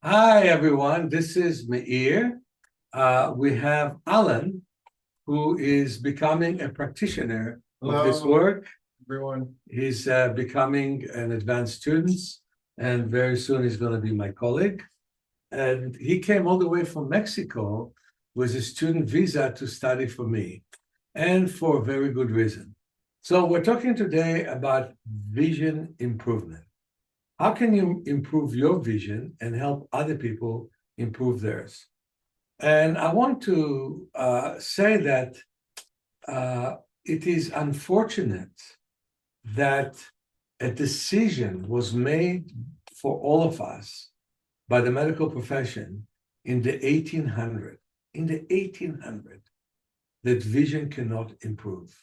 Hi, everyone. This is Meir. We have Alan, who is becoming a practitioner of this work. Everyone. He's becoming an advanced student, and very soon he's going to be my colleague. And he came all the way from Mexico with a student visa to study for me, and for a very good reason. So we're talking today about vision improvement. How can you improve your vision and help other people improve theirs? And I want to say that it is unfortunate that a decision was made for all of us by the medical profession in the 1800s, that vision cannot improve.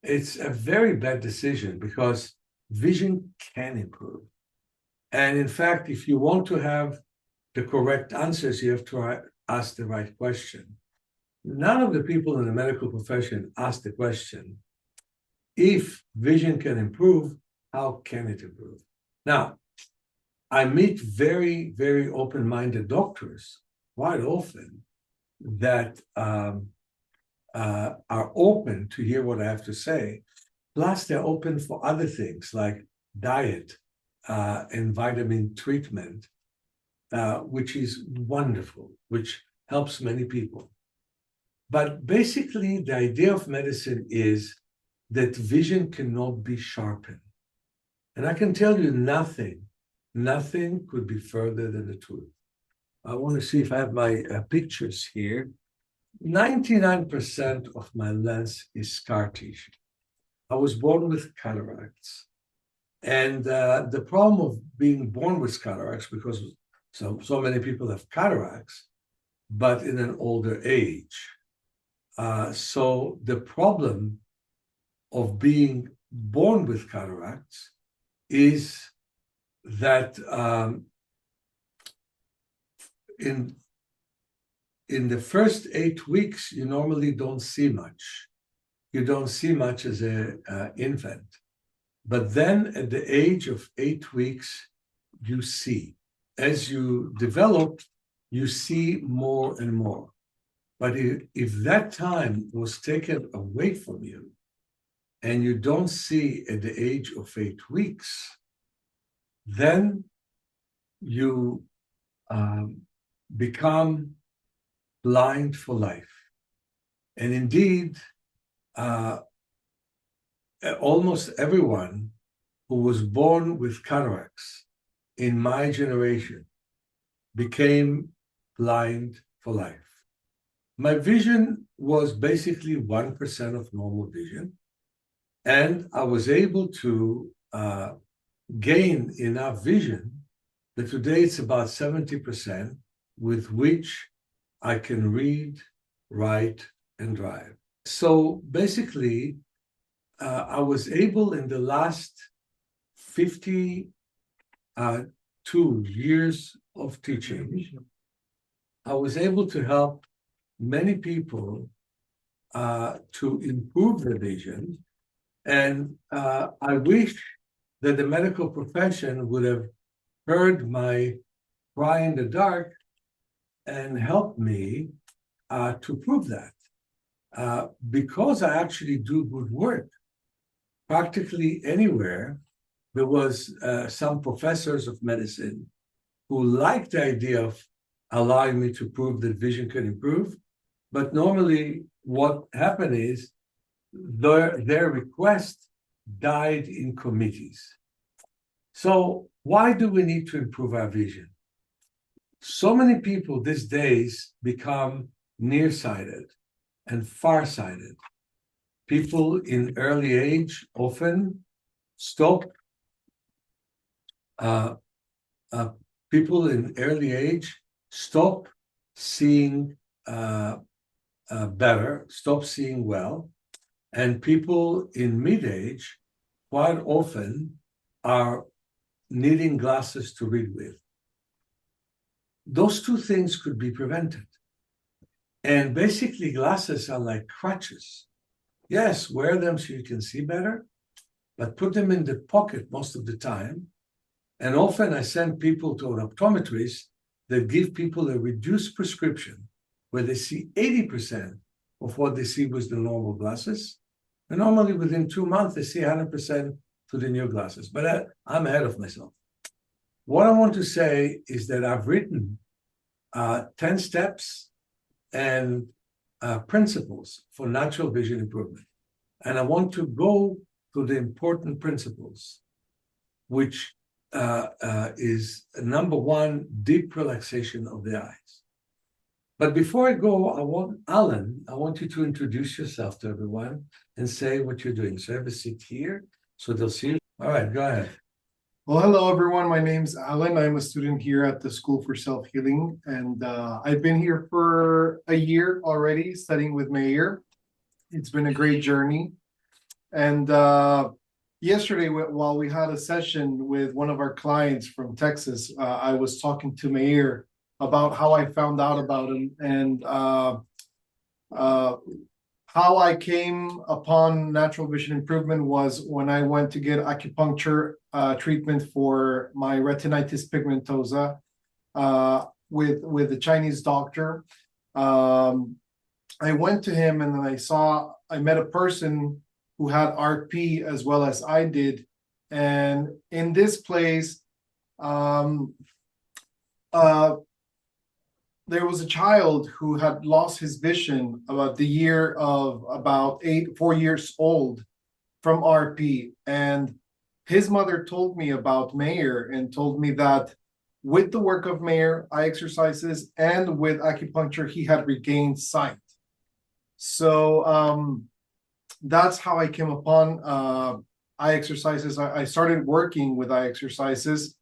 It's a very bad decision because vision can improve. And in fact, if you want to have the correct answers, you have to ask the right question. None of the people in the medical profession ask the question, if vision can improve, how can it improve? Now, I meet very, very open-minded doctors quite often that are open to hear what I have to say. Plus, they're open for other things like diet and vitamin treatment, which is wonderful, which helps many people. But basically, the idea of medicine is that vision cannot be sharpened. And I can tell you nothing could be further than the truth. I want to see if I have my pictures here. 99% of my lens is scar tissue. I was born with cataracts. And the problem of being born with cataracts, because so many people have cataracts, but in an older age. So the problem of being born with cataracts is that in the first 8 weeks, you normally don't see much. You don't see much as an infant. But then at the age of 8 weeks, you see. As you develop, you see more and more. But if that time was taken away from you, and you don't see at the age of 8 weeks, then you become blind for life. And indeed, almost everyone who was born with cataracts in my generation became blind for life. My vision was basically 1% of normal vision, and I was able to gain enough vision that today it's about 70%, with which I can read, write, and drive. So basically, I was able in the last 52 years of teaching, I was able to help many people to improve their vision. And I wish that the medical profession would have heard my cry in the dark and helped me to prove that. Because I actually do good work. Practically anywhere, there was some professors of medicine who liked the idea of allowing me to prove that vision can improve. But normally what happened is their request died in committees. So why do we need to improve our vision? So many people these days become nearsighted and farsighted. People in early age often stop. People in early age stop seeing better, stop seeing well, and people in mid-age quite often are needing glasses to read with. Those two things could be prevented. And basically, glasses are like crutches. Yes, wear them so you can see better, but put them in the pocket most of the time, And often I send people to an optometrist that give people a reduced prescription where they see 80% of what they see with the normal glasses. And normally within 2 months, they see 100% to the new glasses. But I'm ahead of myself. What I want to say is that I've written 10 steps and principles for natural vision improvement. And I want to go to the important principles, which is number one, deep relaxation of the eyes. But before I go, I want you to introduce yourself to everyone and say what you're doing. So have a seat here so they'll see you. All right, go ahead. Well, hello, everyone. My name's Alan. I'm a student here at the School for Self-Healing, and I've been here for a year already studying with Meir. It's been a great journey. And yesterday, while we had a session with one of our clients from Texas, I was talking to Meir about how I found out about him and how I came upon natural vision improvement was when I went to get acupuncture treatment for my retinitis pigmentosa with a Chinese doctor. I went to him and then I met a person who had RP as well as I did. And in this place, there was a child who had lost his vision about the year of about 4 years old from RP. And his mother told me about Meir and told me that with the work of Meir, eye exercises, and with acupuncture, he had regained sight. So that's how I came upon eye exercises. I started working with eye exercises.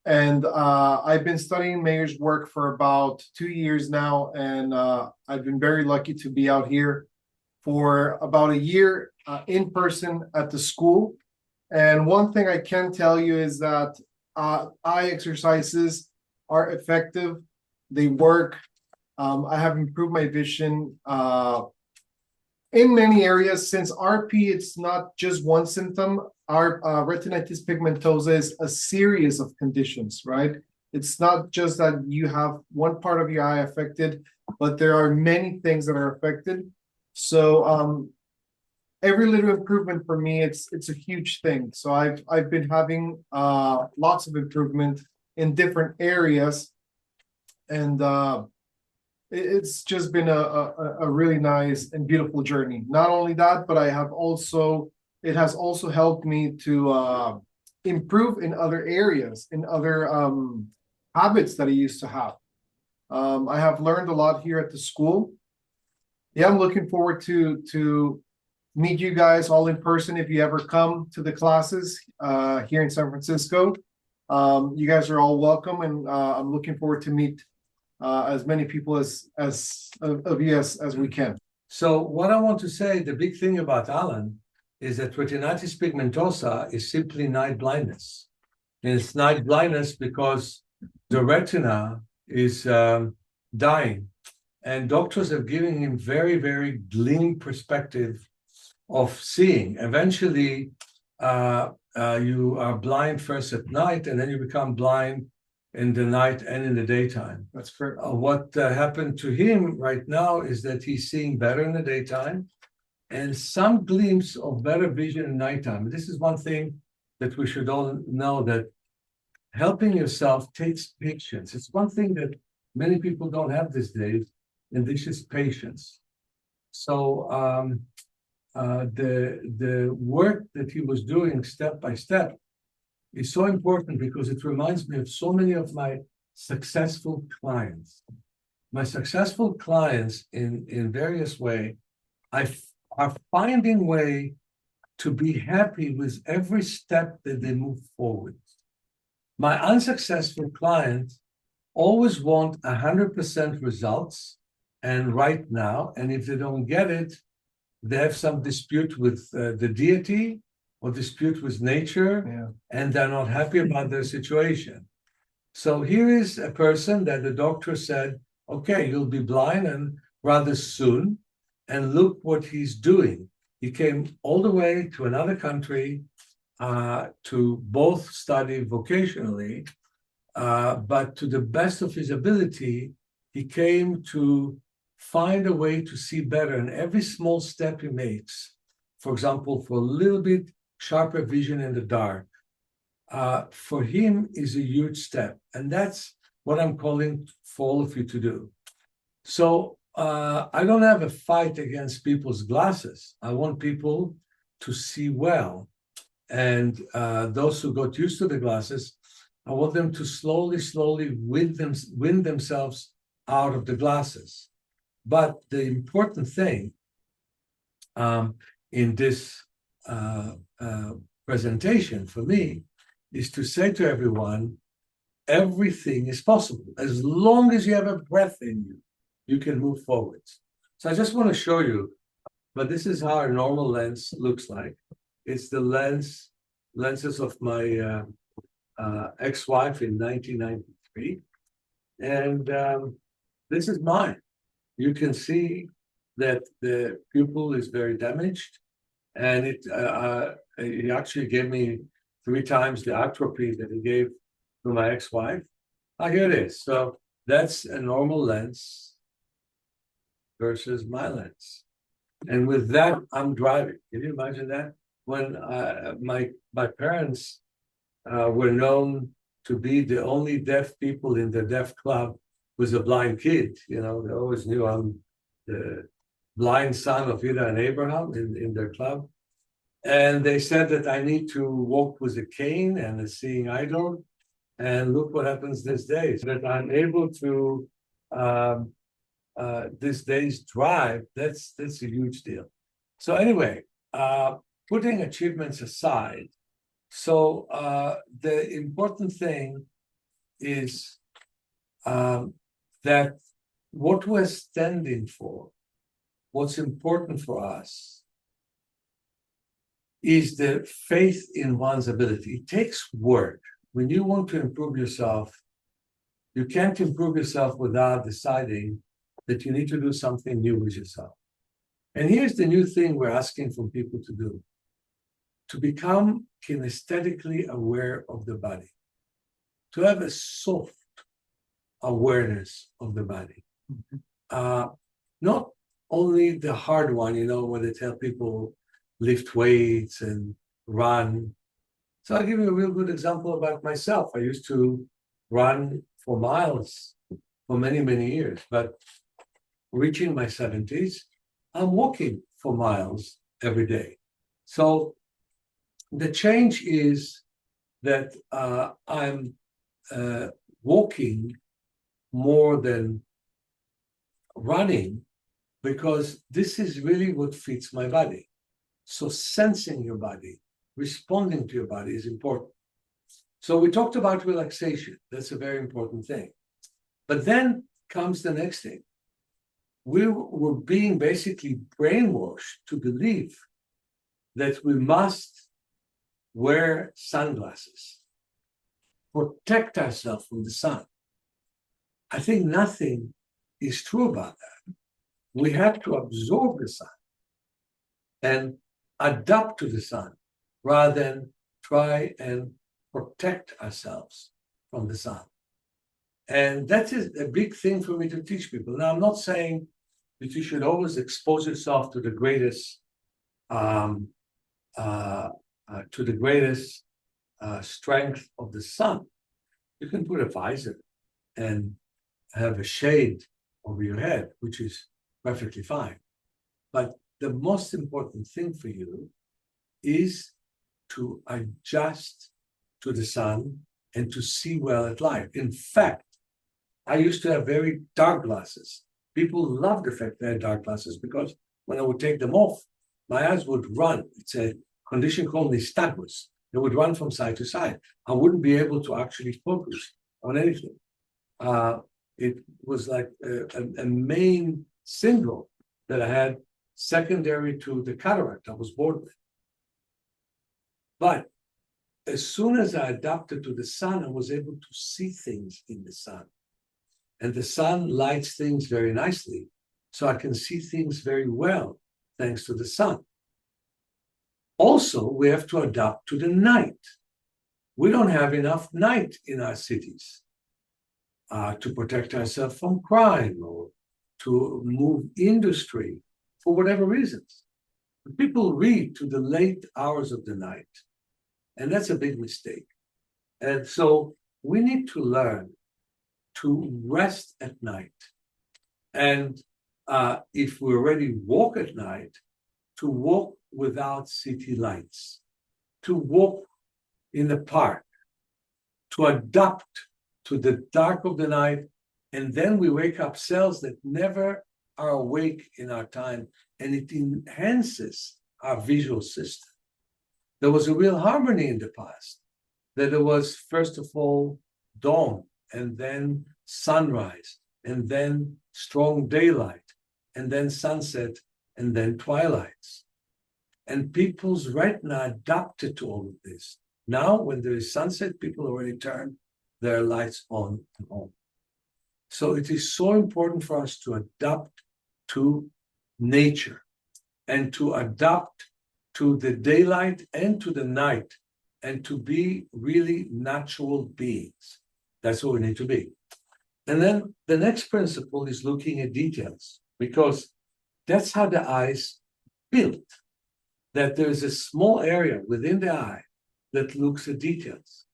And I've been studying Meir's work for about 2 years now, and I've been very lucky to be out here for about a year in person at the school. And one thing I can tell you is that eye exercises are effective. They work. I have improved my vision in many areas. Since RP, it's not just one symptom. Our retinitis pigmentosa is a series of conditions, right? It's not just that you have one part of your eye affected, but there are many things that are affected. So every little improvement for me, it's a huge thing. So I've been having lots of improvement in different areas, and it's just been a really nice and beautiful journey. Not only that, but it has also helped me to improve in other areas, in other habits that I used to have. I have learned a lot here at the school. Yeah, I'm looking forward to meet you guys all in person if you ever come to the classes here in San Francisco. You guys are all welcome, and I'm looking forward to meet as many people as we can. So what I want to say, the big thing about Alan is that retinitis pigmentosa is simply night blindness. And it's night blindness because the retina is dying. And doctors have given him very, very dim perspective of seeing. Eventually, you are blind first at night, and then you become blind in the night and in the daytime. That's correct. What happened to him right now is that he's seeing better in the daytime and some glimpse of better vision in nighttime. This is one thing that we should all know, that helping yourself takes patience. It's one thing that many people don't have these days, and this is patience. So the work that he was doing step by step is so important because it reminds me of so many of my successful clients. My successful clients in various ways are finding way to be happy with every step that they move forward. My unsuccessful clients always want 100% results and right now, and if they don't get it, they have some dispute with the deity or dispute with nature, and they're not happy about their situation. So here is a person that the doctor said, okay, you'll be blind and rather soon, and look what he's doing. He came all the way to another country to both study vocationally, but to the best of his ability, he came to find a way to see better. And every small step he makes, for example, for a little bit sharper vision in the dark, for him is a huge step. And that's what I'm calling for all of you to do. So I don't have a fight against people's glasses. I want people to see well. And those who got used to the glasses, I want them to slowly win themselves out of the glasses. But the important thing in this presentation for me is to say to everyone, everything is possible. As long as you have a breath in you, you can move forwards. So I just want to show you, but this is how a normal lens looks like. It's the lenses of my ex-wife in 1993. And this is mine. You can see that the pupil is very damaged. And he actually gave me 3 times the atrophy that he gave to my ex-wife. Here it is. So that's a normal lens versus my lens. And with that, I'm driving. Can you imagine that? When my parents were known to be the only deaf people in the deaf club with a blind kid. You know, they always knew I'm the blind son of Ida and Abraham in their club. And they said that I need to walk with a cane and a seeing eye dog. And look what happens these days. That I'm able to these days drive, that's a huge deal. So anyway, putting achievements aside, so the important thing is that what we're standing for, what's important for us, is the faith in one's ability. It takes work. When you want to improve yourself, you can't improve yourself without deciding that you need to do something new with yourself. And here's the new thing we're asking from people to do: to become kinesthetically aware of the body, to have a soft awareness of the body. Not only the hard one, you know, where they tell people lift weights and run. So I'll give you a real good example about myself. I used to run for miles for many, many years, but reaching my 70s, I'm walking for miles every day. So the change is that I'm walking more than running, because this is really what fits my body. So sensing your body, responding to your body is important. So we talked about relaxation. That's a very important thing. But then comes the next thing. We were being basically brainwashed to believe that we must wear sunglasses, protect ourselves from the sun. I think nothing is true about that. We have to absorb the sun and adapt to the sun rather than try and protect ourselves from the sun. And that is a big thing for me to teach people. Now, I'm not saying that you should always expose yourself to the greatest strength of the sun. You can put a visor and have a shade over your head, which is perfectly fine. But the most important thing for you is to adjust to the sun and to see well at life. In fact, I used to have very dark glasses. People loved the fact that I had dark glasses, because when I would take them off, my eyes would run. It's a condition called nystagmus. They would run from side to side. I wouldn't be able to actually focus on anything. It was like a main syndrome that I had, secondary to the cataract I was born with. But as soon as I adapted to the sun, I was able to see things in the sun. And the sun lights things very nicely, so I can see things very well thanks to the sun. Also, we have to adapt to the night. We don't have enough night in our cities to protect ourselves from crime or to move industry for whatever reasons. People read to the late hours of the night, and that's a big mistake. And so we need to learn to rest at night. And if we already walk at night, to walk without city lights, to walk in the park, to adapt to the dark of the night, and then we wake up cells that never are awake in our time, and it enhances our visual system. There was a real harmony in the past, that there was, first of all, dawn, and then sunrise, and then strong daylight, and then sunset, and then twilights. And people's retina adapted to all of this. Now, when there is sunset, people already turn their lights on and on. So it is so important for us to adapt to nature and to adapt to the daylight and to the night and to be really natural beings. That's what we need to be. And then the next principle is looking at details, because that's how the eye's built, that there's a small area within the eye that looks at details.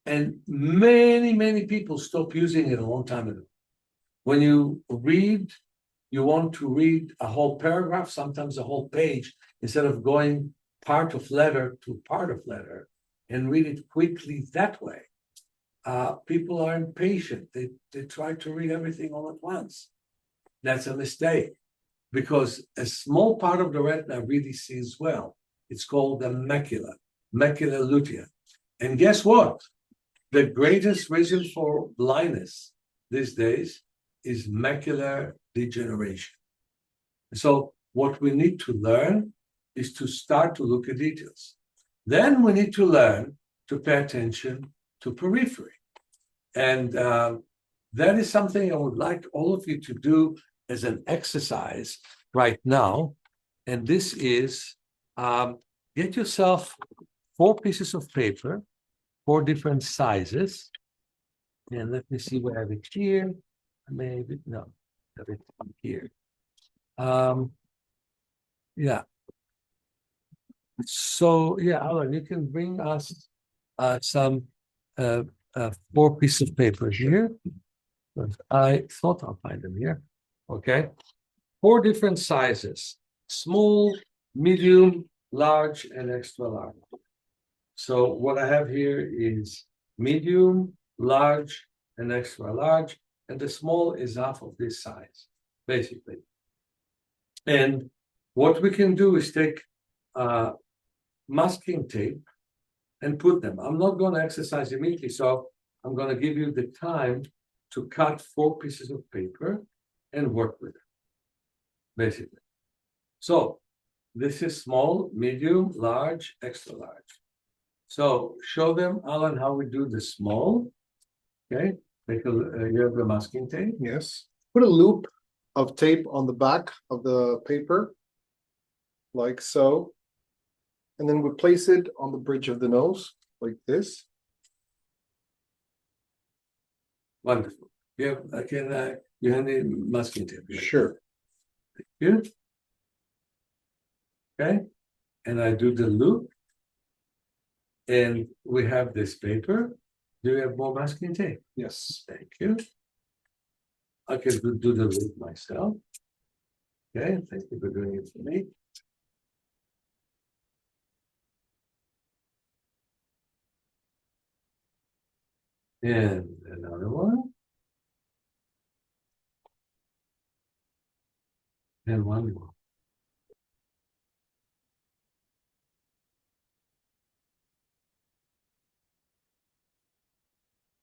And many people stopped using it a long time ago. When you read, you want to read a whole paragraph, sometimes a whole page, instead of going part of letter to part of letter and read it quickly that way. People are impatient. They try to read everything all at once. That's a mistake, because a small part of the retina really sees well. It's called the macula lutea. And guess what? The greatest reason for blindness these days is macular degeneration. So what we need to learn is to start to look at details. Then we need to learn to pay attention to periphery. And that is something I would like all of you to do as an exercise right now. And this is, get yourself 4 pieces of paper, 4 different sizes. And let me see where I have it here. Maybe, no, I have it here. Yeah. So, yeah, Alan, you can bring us some 4 pieces of paper here. I thought I'll find them here. Okay. 4 different sizes: small, medium, large, and extra large. So what I have here is medium, large, and extra large, and the small is half of this size, basically. And what we can do is take masking tape and put them. I'm not going to exercise immediately, so I'm going to give you the time to cut 4 pieces of paper and work with it, basically. So this is small, medium, large, extra large. So show them, Alan, how we do the small. Okay, you have the masking tape. Yes. Put a loop of tape on the back of the paper, like so. And then we place it on the bridge of the nose, like this. Wonderful. You have the masking tape. Right? Sure. Thank you. Okay, and I do the loop. And we have this paper. Do you have more masking tape? Yes. Thank you. I can do the loop myself. Okay, thank you for doing it for me. And another one. And one more.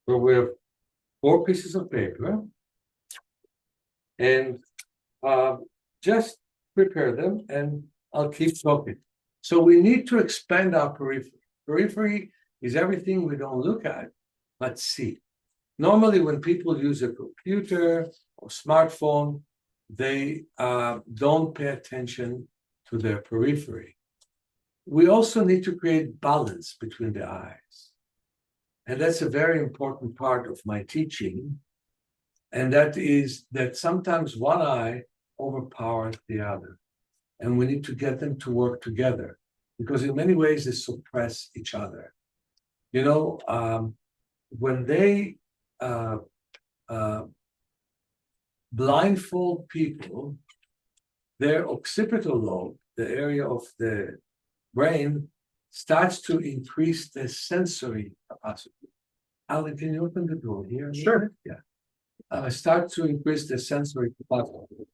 So we have 4 pieces of paper. And just prepare them, and I'll keep talking. So we need to expand our periphery. Periphery is everything we don't look at, but see. Normally, when people use a computer or smartphone, they don't pay attention to their periphery. we also need to create balance between the eyes. And that's a very important part of my teaching. And that is that sometimes one eye overpowers the other. And we need to get them to work together because in many ways they suppress each other. You know, when they blindfold people, their occipital lobe, the area of the brain, starts to increase the sensory capacity. Alan, can you open the door here? Sure. Yeah. Start to increase the sensory capacity.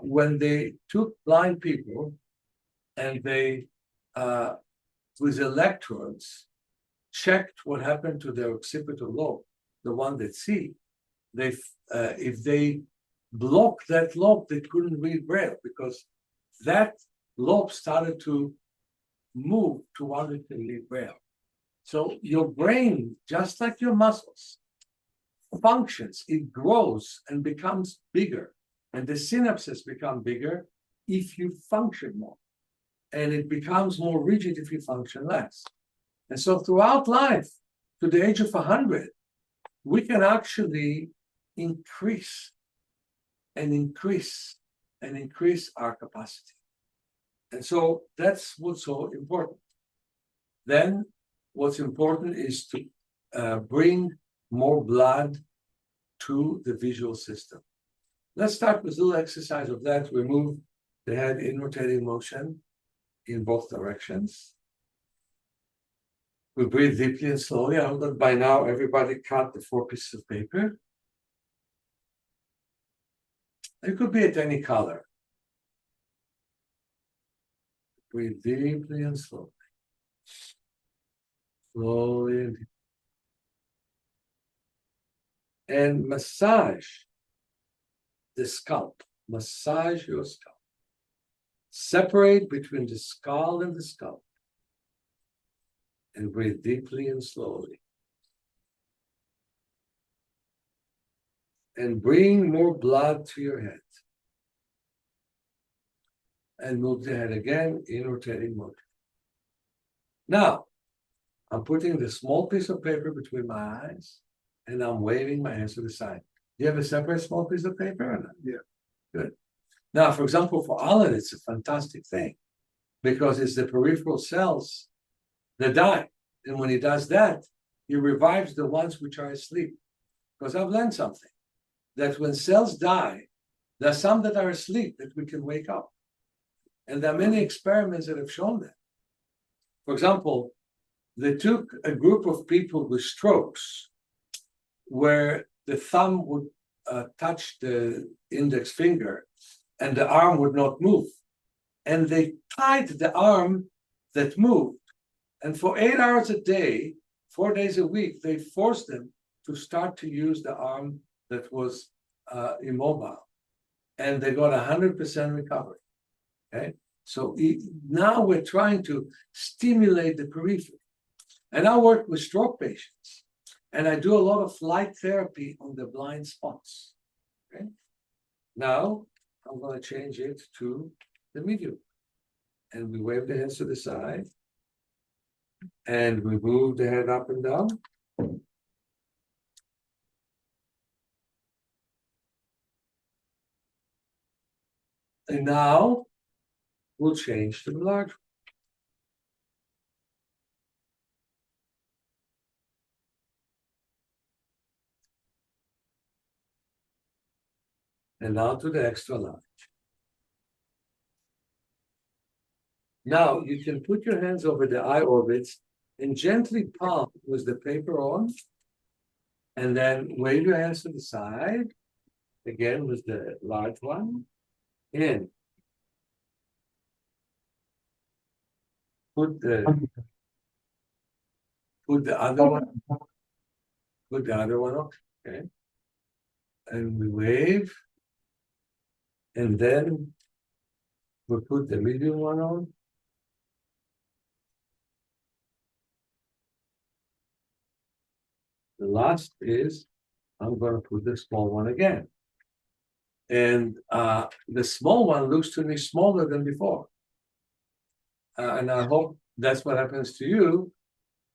When they took blind people and they, with electrodes, checked what happened to their occipital lobe, the one that see, they, if they blocked that lobe, they couldn't read Braille because that lobe started to move toward it and read Braille. So your brain, just like your muscles, functions, it grows and becomes bigger. And the synapses become bigger if you function more. And it becomes more rigid if you function less. And so throughout life, to the age of 100, we can actually increase and increase and increase our capacity. And so that's what's so important. Then what's important is to bring more blood to the visual system. Let's start with a little exercise of that. We move the head in rotating motion in both directions. We breathe deeply and slowly. I hope that by now everybody cut the 4 pieces of paper. It could be at any color. Breathe deeply and slowly. Slowly and deeply. And massage the scalp. Massage your scalp. Separate between the skull and the scalp. And breathe deeply and slowly. And bring more blood to your head. And move the head again in rotating motion. Now, I'm putting the small piece of paper between my eyes and I'm waving my hands to the side. Do you have a separate small piece of paper or not? Yeah. Good. Now, for example, for Alan, it's a fantastic thing because it's the peripheral cells that die. And when he does that, he revives the ones which are asleep. Because I've learned something, that when cells die, there are some that are asleep that we can wake up. And there are many experiments that have shown that. For example, they took a group of people with strokes where the thumb would touch the index finger and the arm would not move. And they tied the arm that moved. And for 8 hours a day, 4 days a week, they forced them to start to use the arm that was immobile. And they got 100% recovery. Okay? So now we're trying to stimulate the periphery. And I work with stroke patients. And I do a lot of light therapy on the blind spots. Okay? Now, I'm going to change it to the medium. And we wave the hands to the side. And we move the head up and down. And now, we'll change to the large one. And now to the extra large. Now you can put your hands over the eye orbits and gently palm with the paper on, and then wave your hands to the side, again with the large one, in. Put the other one, okay. And we wave, and then we put the medium one on. The last is, I'm going to put the small one again. And the small one looks to me smaller than before. and I hope that's what happens to you,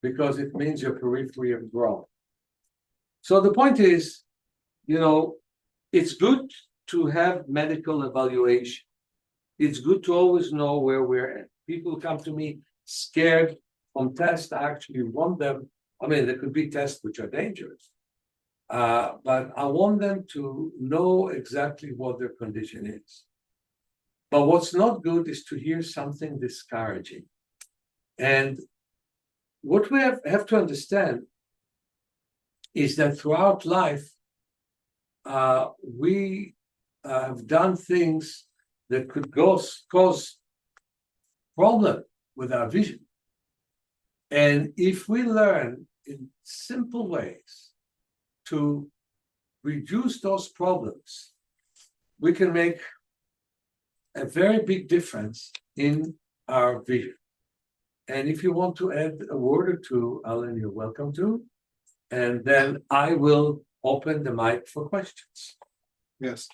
because it means your periphery have grown. So the point is, it's good to have medical evaluation. It's good to always know where we're at. People come to me scared from tests. I actually want them. I mean, there could be tests which are dangerous, but I want them to know exactly what their condition is. But what's not good is to hear something discouraging. And what we have to understand is that throughout life, we have done things that could cause problem with our vision. And if we learn in simple ways to reduce those problems, we can make a very big difference in our vision. And if you want to add a word or two, Alan, you're welcome to. And then I will open the mic for questions. Yes.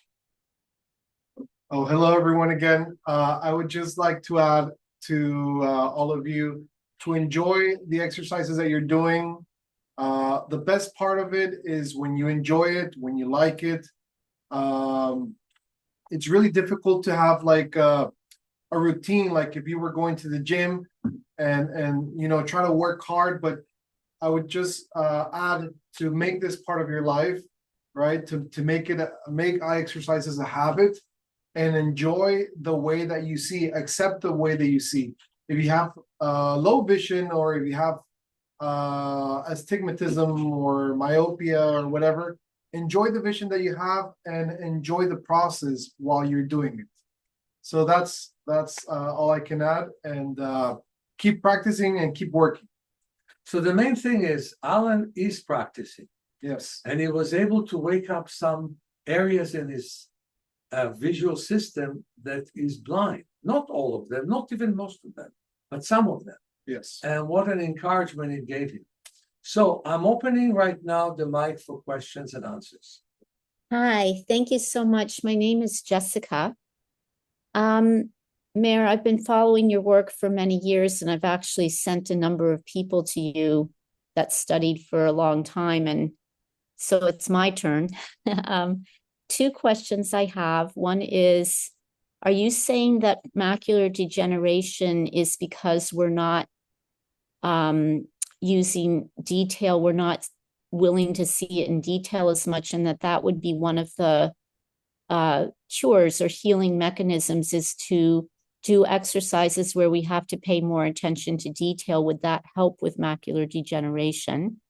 Oh, hello, everyone again. I would just like to add to all of you to enjoy the exercises that you're doing. The best part of it is when you enjoy it, when you like it. It's really difficult to have like a routine, like if you were going to the gym and try to work hard, but I would just add to make this part of your life, right? To make eye exercises a habit and enjoy the way that you see, accept the way that you see. If you have low vision, or if you have astigmatism or myopia or whatever, enjoy the vision that you have and enjoy the process while you're doing it. So that's all I can add, and keep practicing and keep working. So the main thing is Alan is practicing. Yes. And he was able to wake up some areas in his visual system that is blind. Not all of them, not even most of them, but some of them. Yes. And what an encouragement it gave him. So I'm opening right now the mic for questions and answers. Hi, thank you so much. My name is Jessica. Meir, I've been following your work for many years, and I've actually sent a number of people to you that studied for a long time, and so it's my turn. Two questions I have. One is, are you saying that macular degeneration is because we're not using detail, we're not willing to see it in detail as much, and that would be one of the cures or healing mechanisms is to do exercises where we have to pay more attention to detail? Would that help with macular degeneration?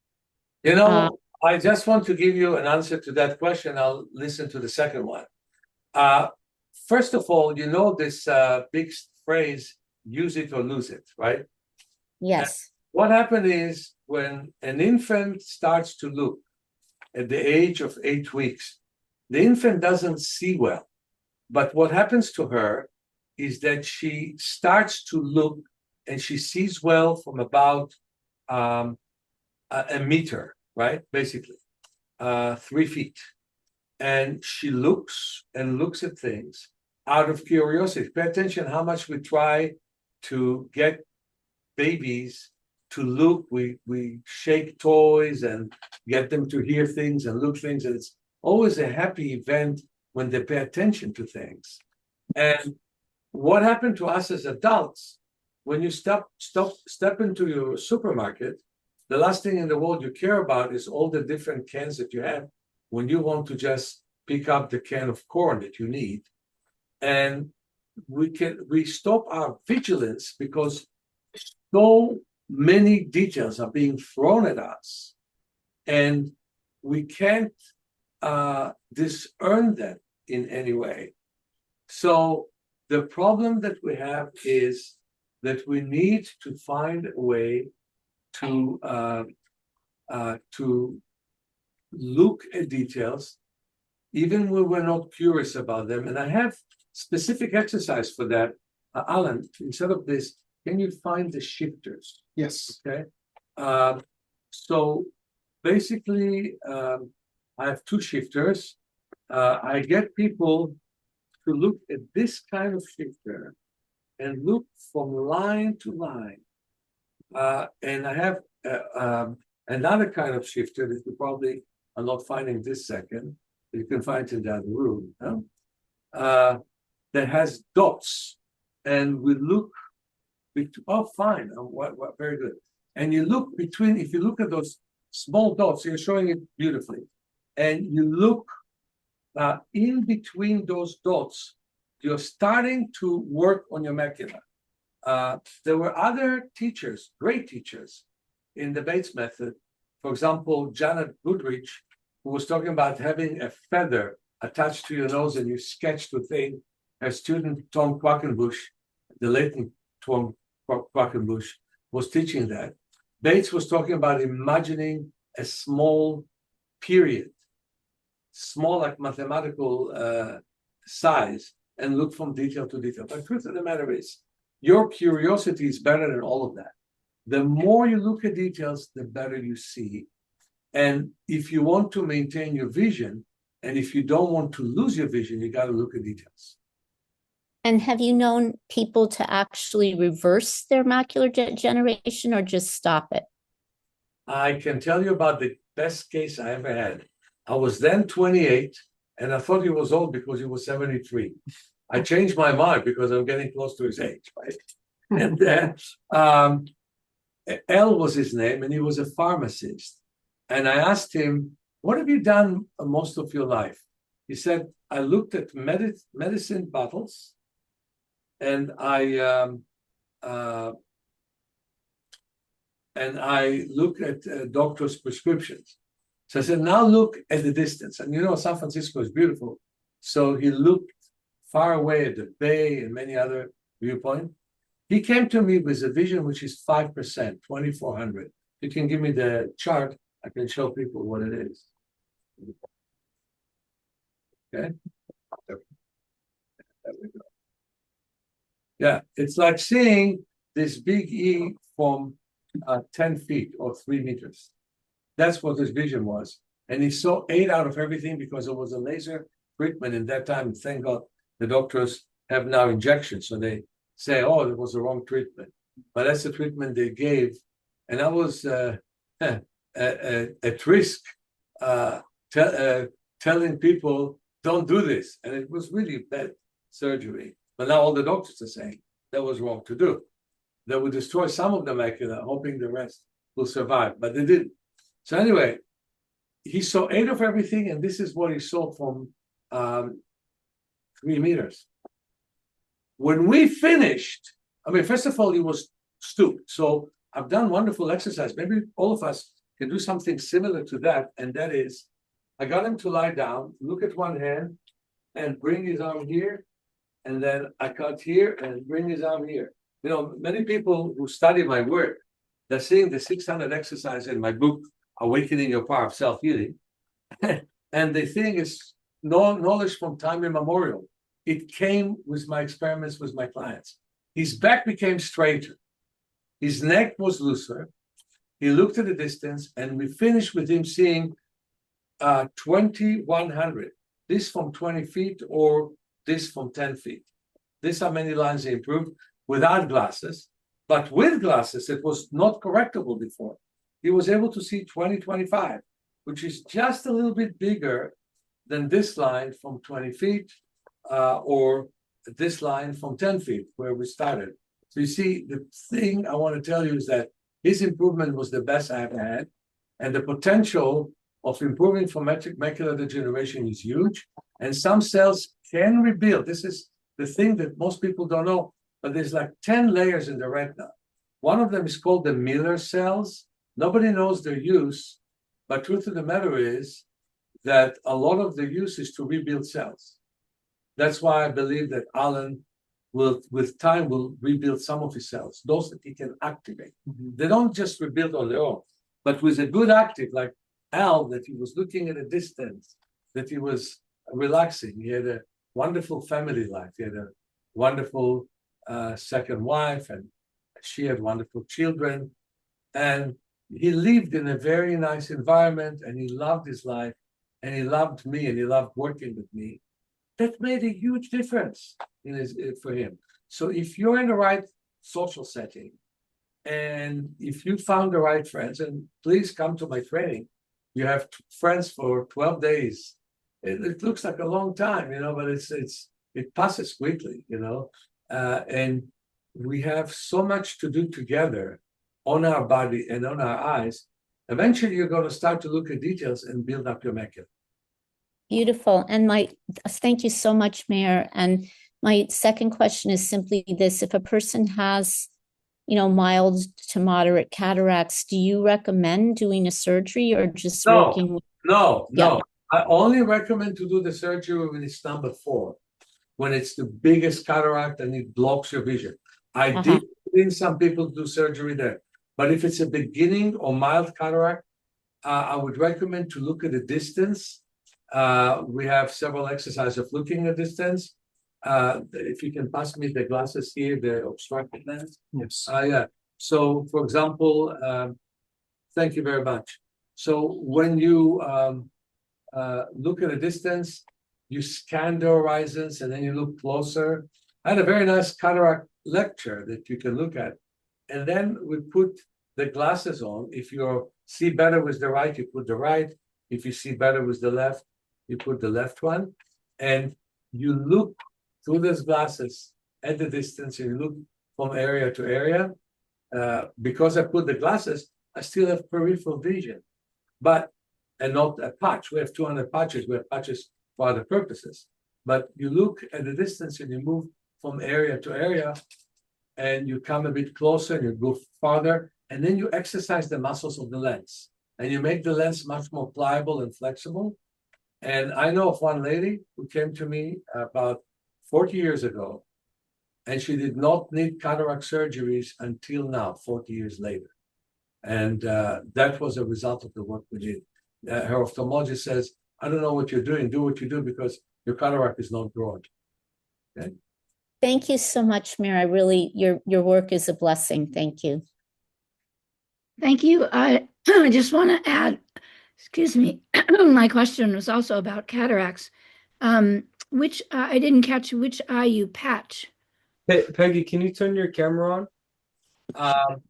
I just want to give you an answer to that question. I'll listen to the second one. First of all, this big phrase, use it or lose it, right? Yes. And what happened is when an infant starts to look at the age of 8 weeks, the infant doesn't see well. But what happens to her is that she starts to look and she sees well from about a meter, right? Basically, 3 feet. And she looks and looks at things out of curiosity. Pay attention how much we try to get babies to look. We shake toys and get them to hear things and look things. And it's always a happy event when they pay attention to things. And what happened to us as adults, when you step into your supermarket, the last thing in the world you care about is all the different cans that you have when you want to just pick up the can of corn that you need. And we stop our vigilance because so many details are being thrown at us, and we can't discern them in any way. So the problem that we have is that we need to find a way to look at details, even when we're not curious about them. And I have specific exercise for that. Alan, instead of this, can you find the shifters? Yes. Okay. So basically, I have 2 shifters. I get people to look at this kind of shifter and look from line to line. And I have another kind of shifter that you probably are not finding this second. You can find it in that room. That has dots, and we look. Oh, fine. What, very good. And you look between. If you look at those small dots, you're showing it beautifully, and you look in between those dots. You're starting to work on your macula. There were other teachers, great teachers, in the Bates method. For example, Janet Goodrich, who was talking about having a feather attached to your nose and you sketched the thing. Her student, Tom Quackenbush, the latent Tom Quackenbush, was teaching that. Bates was talking about imagining a small period, small like mathematical size, and look from detail to detail. But the truth of the matter is, your curiosity is better than all of that. The more you look at details, the better you see. And if you want to maintain your vision, and if you don't want to lose your vision, you got to look at details. And have you known people to actually reverse their macular degeneration or just stop it? I can tell you about the best case I ever had. I was then 28, and I thought he was old because he was 73. I changed my mind because I'm getting close to his age, right? And then L was his name, and he was a pharmacist. And I asked him, what have you done most of your life? He said, I looked at medicine bottles, and I look at doctors' prescriptions. So I said, now look at the distance. And you know, San Francisco is beautiful. So he looked far away at the bay and many other viewpoints. He came to me with a vision which is 5%, 2,400. You can give me the chart. I can show people what it is. Okay. There we go. Yeah, it's like seeing this big E from 10 feet or 3 meters. That's what his vision was. And he saw 8 out of everything because it was a laser treatment in that time. Thank God the doctors have now injections. So they say, oh, it was the wrong treatment. But that's the treatment they gave. And I was at risk telling people, don't do this. And it was really bad surgery. But now all the doctors are saying that was wrong to do. They would destroy some of the macula, hoping the rest will survive. But they didn't. So anyway, he saw 8 of everything, and this is what he saw from 3 meters. When we finished, I mean, first of all, he was stooped. So I've done wonderful exercise. Maybe all of us can do something similar to that. And that is, I got him to lie down, look at one hand, and bring his arm here. And then I cut here and bring his arm here. You know, many people who study my work, they're seeing the 600 exercise in my book, Awakening Your Power of Self-Healing. And they think it's knowledge from time immemorial. It came with my experiments with my clients. His back became straighter. His neck was looser. He looked at the distance, and we finished with him seeing 2,100. This from 20 feet or this from 10 feet. This how many lines he improved without glasses. But with glasses, it was not correctable before. He was able to see 20/25, which is just a little bit bigger than this line from 20 feet or this line from 10 feet where we started. So you see, the thing I want to tell you is that his improvement was the best I ever had. And the potential of improving from macular degeneration is huge. And some cells can rebuild. This is the thing that most people don't know, but there's like 10 layers in the retina. One of them is called the Miller cells. Nobody knows their use, but truth of the matter is that a lot of the use is to rebuild cells. That's why I believe that Alan will, with time, will rebuild some of his cells, those that he can activate. Mm-hmm. They don't just rebuild on their own, but with a good active, like Al, that he was looking at a distance, that he was relaxing. He had a wonderful family life. He had a wonderful second wife, and she had wonderful children. And he lived in a very nice environment, and he loved his life, and he loved me, and he loved working with me. That made a huge difference for him. So if you're in the right social setting, and if you found the right friends, and please come to my training, you have friends for 12 days. It looks like a long time, but it passes quickly, and we have so much to do together on our body and on our eyes. Eventually, you're going to start to look at details and build up your macula. Beautiful. And thank you so much, Meir. And my second question is simply this: if a person has, mild to moderate cataracts, do you recommend doing a surgery or just working with? No. Yeah. I only recommend to do the surgery when it's number 4, when it's the biggest cataract and it blocks your vision. I did think some people do surgery there, but if it's a beginning or mild cataract, I would recommend to look at the distance. We have several exercises of looking at distance. If you can pass me the glasses here, the obstructed lens. Yes. Yeah. So, for example, thank you very much. So when you look at a distance, you scan the horizons and then you look closer. I had a very nice cataract lecture that you can look at. And then we put the glasses on. If you see better with the right, you put the right. If you see better with the left, you put the left one. And you look through those glasses at the distance, and you look from area to area. Because I put the glasses, I still have peripheral vision, and not a patch. We have 200 patches. We have patches for other purposes. But you look at the distance and you move from area to area, and you come a bit closer and you go farther, and then you exercise the muscles of the lens, and you make the lens much more pliable and flexible. And I know of one lady who came to me about 40 years ago, and she did not need cataract surgeries until now, 40 years later. And that was a result of the work we did. Her ophthalmologist says, I don't know what you're doing. Do what you do because your cataract is not growing. Okay. Thank you so much, Meir. Your work is a blessing. Thank you. Thank you. I just want to add, excuse me, my question was also about cataracts. Which I didn't catch which eye you patch. Peggy, can you turn your camera on?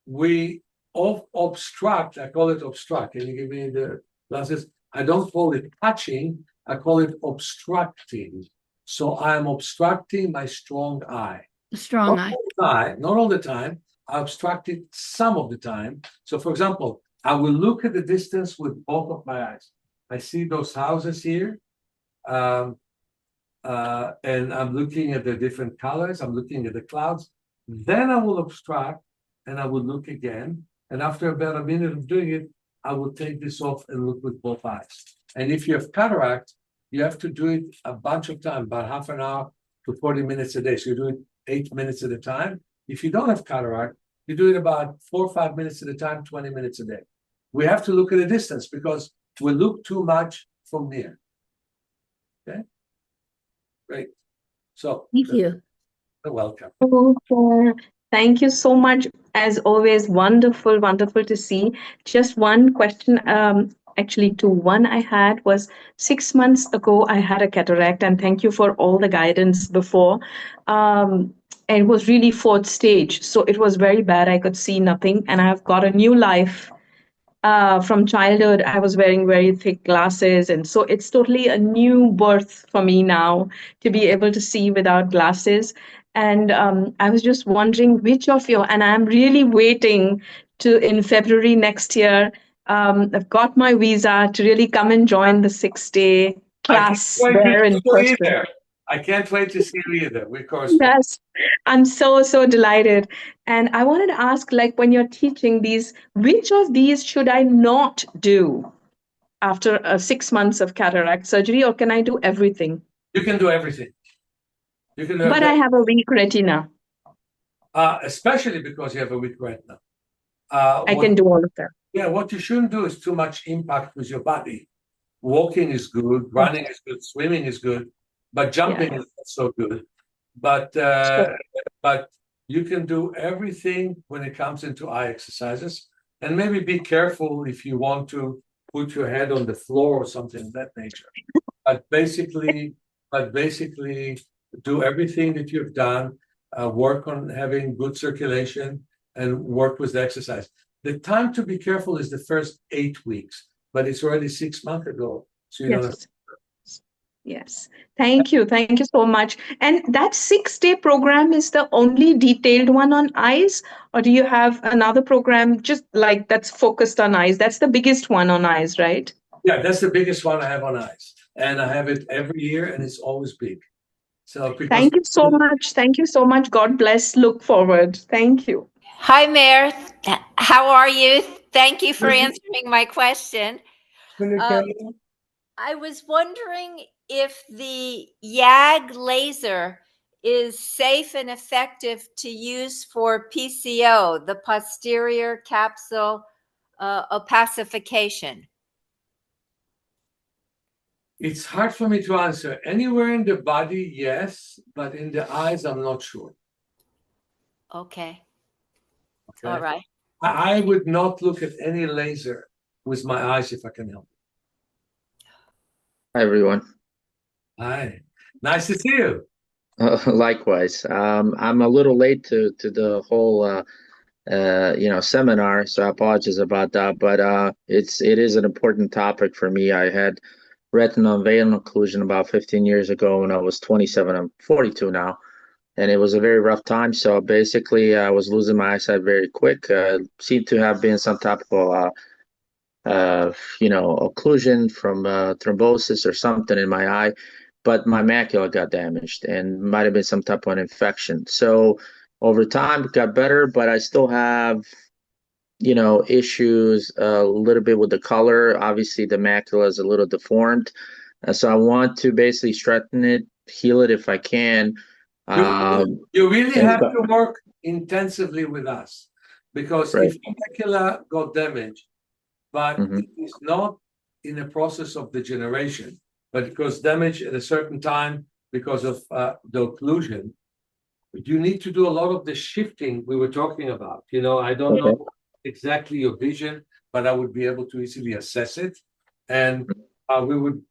We obstruct, I call it obstruct. Can you give me the glasses? I don't call it patching, I call it obstructing. So I'm obstructing my strong eye. The strong eye. Not all the time. I obstruct it some of the time. So for example, I will look at the distance with both of my eyes. I see those houses here. And I'm looking at the different colors. I'm looking at the clouds. Then I will obstruct and I will look again. And after about a minute of doing it, I will take this off and look with both eyes. And if you have cataract, you have to do it a bunch of time, about half an hour to 40 minutes a day. So you do it 8 minutes at a time. If you don't have cataract, you do it about 4 or 5 minutes at a time, 20 minutes a day. We have to look at the distance because we look too much from near. Okay? Great. So Thank you. you're welcome. Okay. Thank you so much. As always, wonderful to see. Just one question, actually two. One I had was 6 months ago, I had a cataract, and thank you for all the guidance before. And it was really 4th stage. So it was very bad. I could see nothing, and I've got a new life. From childhood, I was wearing very thick glasses. And so it's totally a new birth for me now to be able to see without glasses. And I was just wondering which of your, and I'm really waiting to in February next year. I've got my visa to really come and join the 6-day class there in person. I can't wait to see you either. We correspond. Yes, I'm so delighted. And I wanted to ask, like, when you're teaching these, which of these should I not do after 6 months of cataract surgery, or can I do everything? You can do everything. You can do But I have a weak retina. especially because you have a weak retina. I can do all of that. Yeah, what you shouldn't do is too much impact with your body. Walking is good, running is good, swimming is good, but jumping is not so good. But you can do everything when it comes into eye exercises, and maybe be careful if you want to put your head on the floor or something of that nature. But basically, do everything that you've done, work on having good circulation, and work with the exercise. The time to be careful is the first 8 weeks, but it's already 6 months ago. So you don't have Yes. Yes. Thank you. Thank you so much. And that 6-day program is the only detailed one on eyes, or do you have another program just like that's focused on eyes? That's the biggest one on eyes, right? Yeah, that's the biggest one I have on eyes. And I have it every year, and it's always big. So because Thank you so much. Thank you so much. God bless. Look forward. Thank you. Hi, Meir. How are you? Thank you for answering my question. Turn your camera on. I was wondering if the YAG laser is safe and effective to use for PCO, the posterior capsule opacification. it's hard for me to answer. Anywhere in the body, yes, but in the eyes, I'm not sure. Okay. Okay. All right. I would not look at any laser with my eyes if I can help. Hi, everyone. Hi. Nice to see you. Likewise. I'm a little late to the whole seminar, so I apologize about that. But it is an important topic for me. I had retinal vein occlusion about 15 years ago when I was 27. I'm 42 now, and it was a very rough time. So basically, I was losing my eyesight very quick. Seemed to have been some type of occlusion from thrombosis or something in my eye, but my macula got damaged and might have been some type of an infection. So over time, it got better, but I still have, issues a little bit with the color. Obviously, the macula is a little deformed. So I want to basically straighten it, heal it if I can. You really and have so- to work intensively with us, because Right. if the macula got damaged, but Mhm. it is not in a process of degeneration, but it was damaged at a certain time because of the occlusion, you need to do a lot of the shifting we were talking about. I don't know exactly your vision, but I would be able to easily assess it. And we would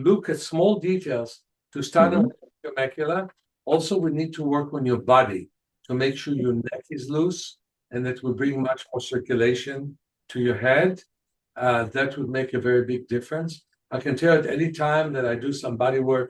look at small details to start Mhm. with your macula. Also, we need to work on your body to make sure your neck is loose, and that will bring much more circulation to your head. That would make a very big difference. I can tell at any time that I do some body work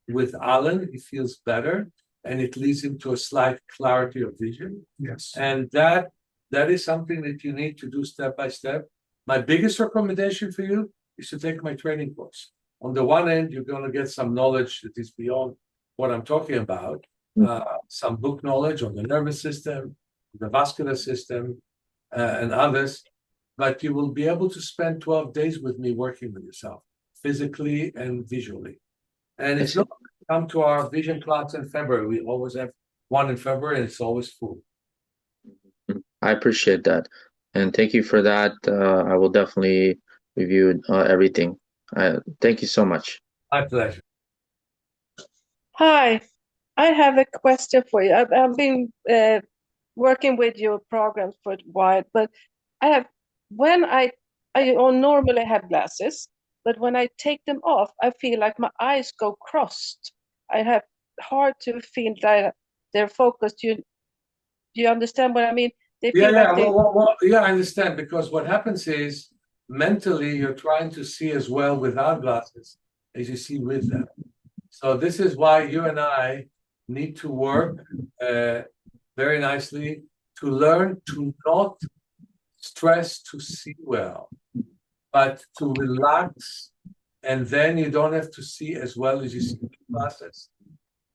with Alan, he feels better, and it leads him to a slight clarity of vision. Yes. And that is something that you need to do step by step. My biggest recommendation for you is to take my training course. On the one end, you're going to get some knowledge that is beyond what I'm talking about, some book knowledge on the nervous system, the vascular system, and others. But you will be able to spend 12 days with me working with yourself, physically and visually. And if not, come to our vision class in February. We always have one in February, and it's always full. I appreciate that. And thank you for that. I will definitely review everything. Thank you so much. My pleasure. Hi, I have a question for you. I've been working with your program for a while, but when I normally have glasses, but when I take them off, I feel like my eyes go crossed. I have hard to feel that they're focused. Do you understand what I mean? They Yeah, feel yeah, like they. yeah, I understand, because what happens is mentally you're trying to see as well without glasses as you see with them. So this is why you and I need to work very nicely to learn to not stress to see well, but to relax, and then you don't have to see as well as you see with glasses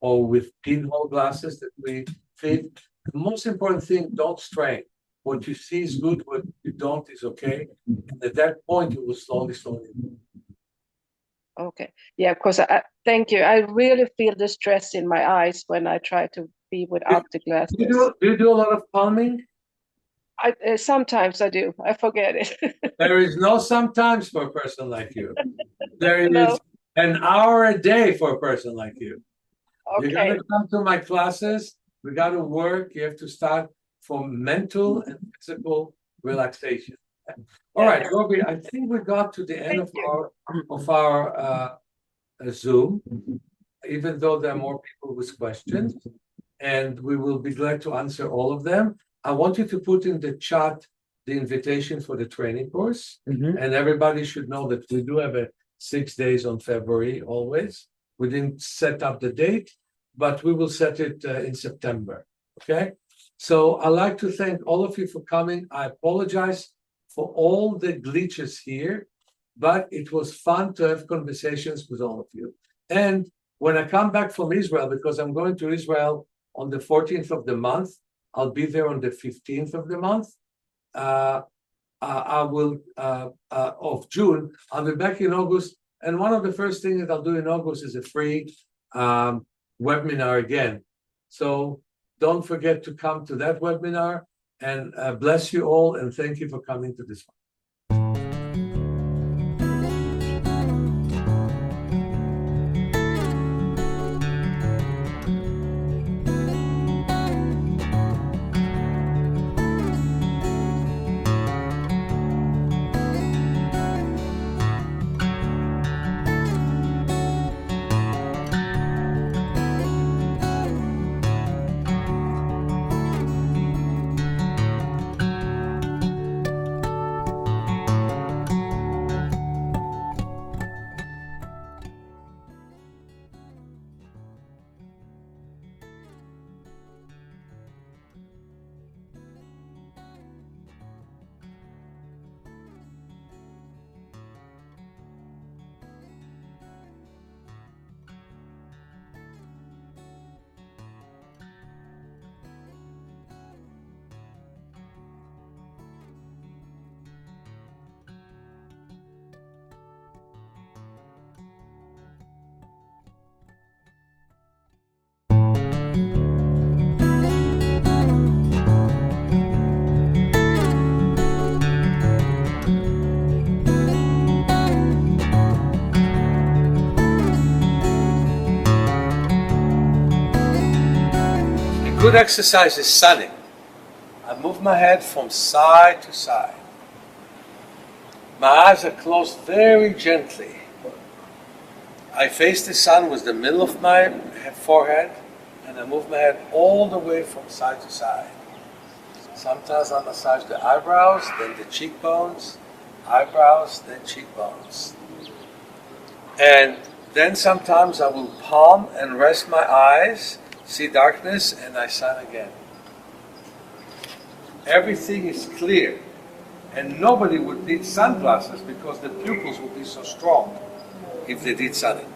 or with pinhole glasses that we fit. The most important thing, don't strain. What you see is good, what you don't is okay. And at that point, you will slowly. Okay, yeah, because thank you. I really feel the stress in my eyes when I try to be without the glasses. Do you do a lot of palming? Sometimes I do. I forget it. There is no sometimes for a person like you. There is No. an hour a day for a person like you. You got Okay. to come to my classes. We got to work. You have to start from mental and physical relaxation. All right, Robi, I think we got to the end Thank you. of our Zoom. even though there are more people with questions, and we will be glad to answer all of them. I want you to put in the chat the invitation for the training course, and everybody should know that we do have a 6 days on February always. We didn't set up the date, but we will set it in September. Okay. So I'd like to thank all of you for coming. I apologize for all the glitches here, but it was fun to have conversations with all of you. And when I come back from Israel, because I'm going to Israel on the 14th of the month, I'll be there on the 15th of the month. I will of June. I'll be back in August, and one of the first things that I'll do in August is a free webinar again. So don't forget to come to that webinar, and bless you all, and thank you for coming to this one. Good exercise is sunning. I move my head from side to side. My eyes are closed very gently. I face the sun with the middle of my forehead, and I move my head all the way from side to side. Sometimes I massage the eyebrows, then the cheekbones, eyebrows, then cheekbones. And then sometimes I will palm and rest my eyes, see darkness, and I sun again. Everything is clear, and nobody would need sunglasses because the pupils would be so strong if they did sunning.